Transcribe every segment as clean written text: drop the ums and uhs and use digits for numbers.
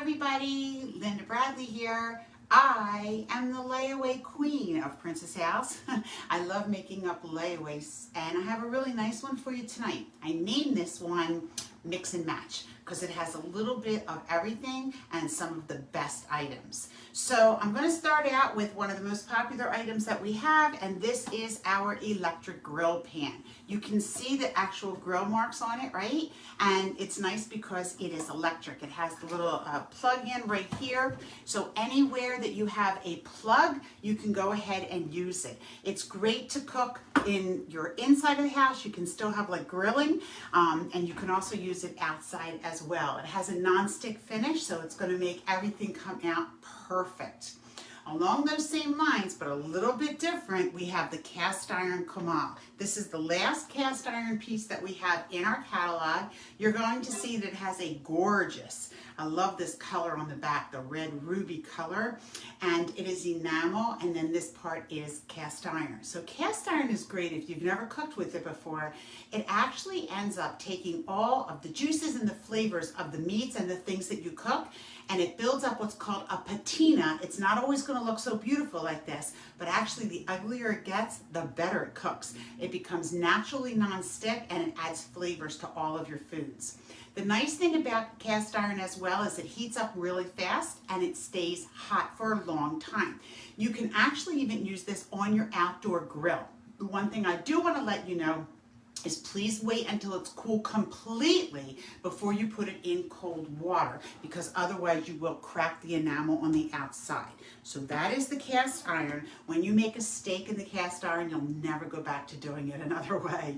everybody, Thelindabradley here. I am the layaway queen of Princess House. I love making up layaways and I have a really nice one for you tonight. I named this one Mix and Match because it has a little bit of everything and some of the best items. So I'm going to start out with one of the most popular items that we have, and this is our electric grill pan. You can see the actual grill marks on it, right? And it's nice because it is electric. It has the little plug-in right here. So anywhere that you have a plug, you can go ahead and use it. It's great to cook in your inside of the house. You can still have like grilling, and you can also use it outside as well. It has a non-stick finish, so it's going to make everything come out perfect. Along those same lines, but a little bit different, we have the cast iron comal. This is the last cast iron piece that we have in our catalog. You're going to see that it has a gorgeous, I love this color on the back, the red ruby color, and it is enamel, and then this part is cast iron. So cast iron is great if you've never cooked with it before. It actually ends up taking all of the juices and the flavors of the meats and the things that you cook, and it builds up what's called a patina. It's not always going to look so beautiful like this, but actually the uglier it gets, the better it cooks. It becomes naturally non-stick and it adds flavors to all of your foods. The nice thing about cast iron as well is it heats up really fast and it stays hot for a long time. You can actually even use this on your outdoor grill. The one thing I do want to let you know is please wait until it's cool completely before you put it in cold water, because otherwise you will crack the enamel on the outside. So that is the cast iron. When you make a steak in the cast iron, you'll never go back to doing it another way.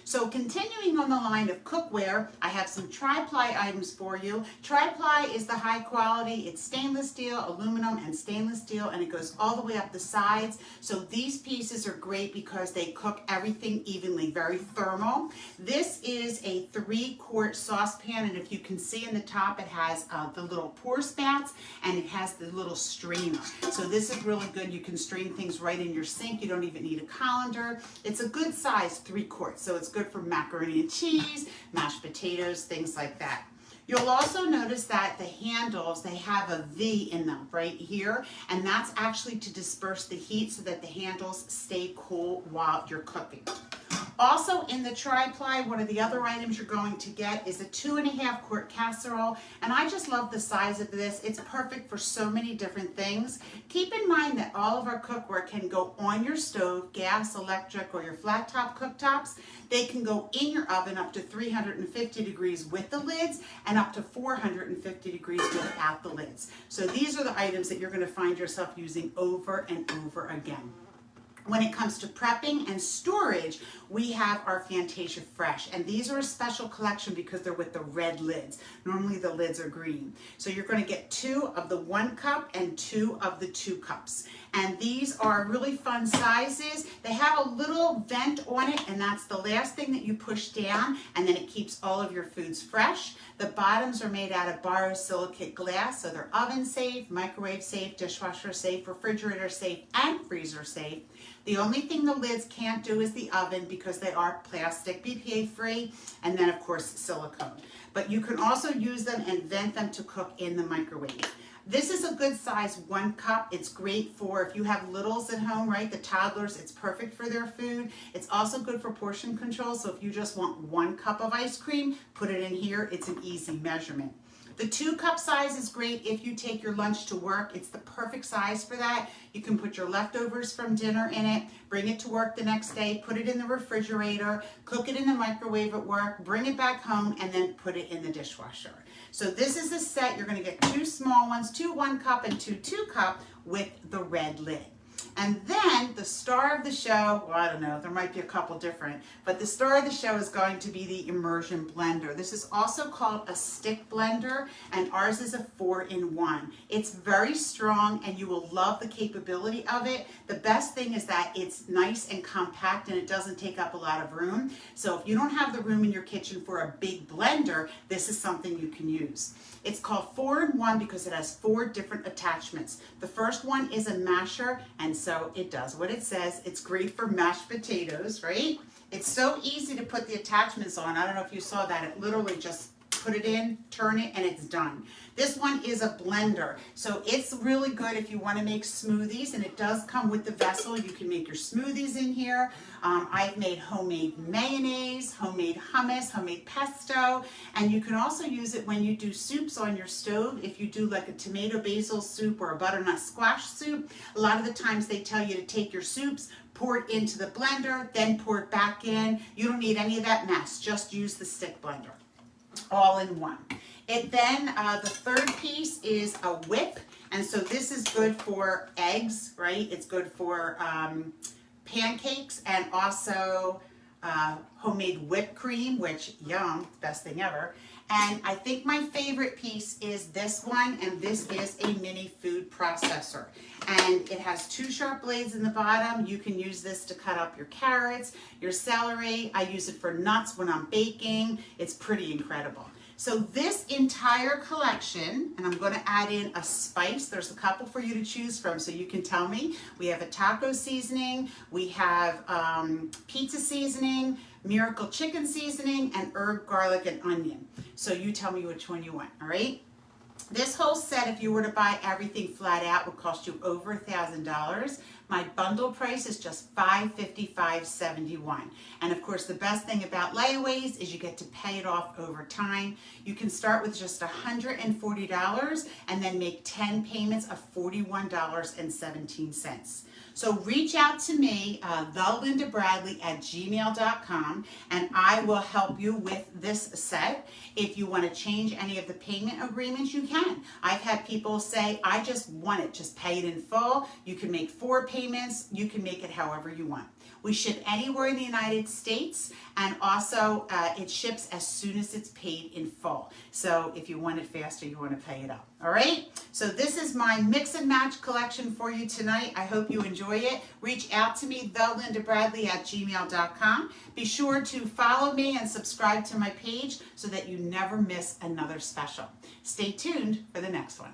So continuing on the line of cookware, I have some tri-ply items for you. Tri-ply is the high quality. It's stainless steel, aluminum, and stainless steel, and it goes all the way up the sides. So these pieces are great because they cook everything evenly, very thermal. This is a 3-quart saucepan, and if you can see in the top, it has the little pour spouts, and it has the little strainer. So this is really good. You can strain things right in your sink. You don't even need a colander. It's a good size 3 quarts, so it's good for macaroni and cheese, mashed potatoes, things like that. You'll also notice that the handles, they have a V in them right here, and that's actually to disperse the heat so that the handles stay cool while you're cooking. Also in the tri-ply, one of the other items you're going to get is a 2.5 quart casserole, and I just love the size of this. It's perfect for so many different things. Keep in mind that all of our cookware can go on your stove, gas, electric, or your flat top cooktops. They can go in your oven up to 350 degrees with the lids and up to 450 degrees without the lids. So these are the items that you're going to find yourself using over and over again. When it comes to prepping and storage, we have our Fantasia Fresh, and these are a special collection because they're with the red lids. Normally the lids are green. So you're going to get 2 of the 1 cup and 2 of the 2 cups. And these are really fun sizes. They have a little vent on it, and that's the last thing that you push down, and then it keeps all of your foods fresh. The bottoms are made out of borosilicate glass, so they're oven safe, microwave safe, dishwasher safe, refrigerator safe, and freezer safe. The only thing the lids can't do is the oven because they are plastic, BPA free, and then of course silicone. But you can also use them and vent them to cook in the microwave. This is a good size 1 cup. It's great for if you have littles at home, right? The toddlers, it's perfect for their food. It's also good for portion control. So if you just want 1 cup of ice cream, put it in here. It's an easy measurement. The 2 cup size is great if you take your lunch to work. It's the perfect size for that. You can put your leftovers from dinner in it, bring it to work the next day, put it in the refrigerator, cook it in the microwave at work, bring it back home, and then put it in the dishwasher. So this is a set. You're going to get 2 small ones, 2 1 cup and 2 2 cup with the red lid. And then the star of the show, well, I don't know, there might be a couple different, but the star of the show is going to be the Immersion Blender. This is also called a stick blender, and ours is a 4-in-1. It's very strong, and you will love the capability of it. The best thing is that it's nice and compact, and it doesn't take up a lot of room. So if you don't have the room in your kitchen for a big blender, this is something you can use. It's called 4-in-1 because it has 4 different attachments. The first one is a masher, and so it does what it says. It's great for mashed potatoes, right? It's so easy to put the attachments on. I don't know if you saw that. It literally just put it in, turn it, and it's done. This one is a blender, so it's really good if you want to make smoothies, and it does come with the vessel. You can make your smoothies in here. I've made homemade mayonnaise, homemade hummus, homemade pesto, and you can also use it when you do soups on your stove. If you do like a tomato basil soup or a butternut squash soup, a lot of the times they tell you to take your soups, pour it into the blender, then pour it back in. You don't need any of that mess. Just use the stick blender, all in one. It then, the third piece is a whip, and so this is good for eggs, right? It's good for pancakes, and also homemade whipped cream, which, yum, best thing ever. And I think my favorite piece is this one, and this is a mini food processor. And it has two sharp blades in the bottom. You can use this to cut up your carrots, your celery. I use it for nuts when I'm baking. It's pretty incredible. So this entire collection, and I'm going to add in a spice. There's a couple for you to choose from, so you can tell me. We have a taco seasoning, we have pizza seasoning, miracle chicken seasoning, and herb, garlic, and onion. So you tell me which one you want, all right? This whole set, if you were to buy everything flat out, would cost you over $1,000. My bundle price is just $555.71. And of course, the best thing about layaways is you get to pay it off over time. You can start with just $140 and then make 10 payments of $41.17. So reach out to me, Thelindabradley@gmail.com, and I will help you with this set. If you want to change any of the payment agreements, you can. I've had people say, I just want it, just pay it in full. You can make 4 payments. You can make it however you want. We ship anywhere in the United States, and also it ships as soon as it's paid in full. So if you want it faster, you want to pay it up. All right? So this is my mix and match collection for you tonight. I hope you enjoy it. Reach out to me, Thelindabradley@gmail.com. Be sure to follow me and subscribe to my page so that you never miss another special. Stay tuned for the next one.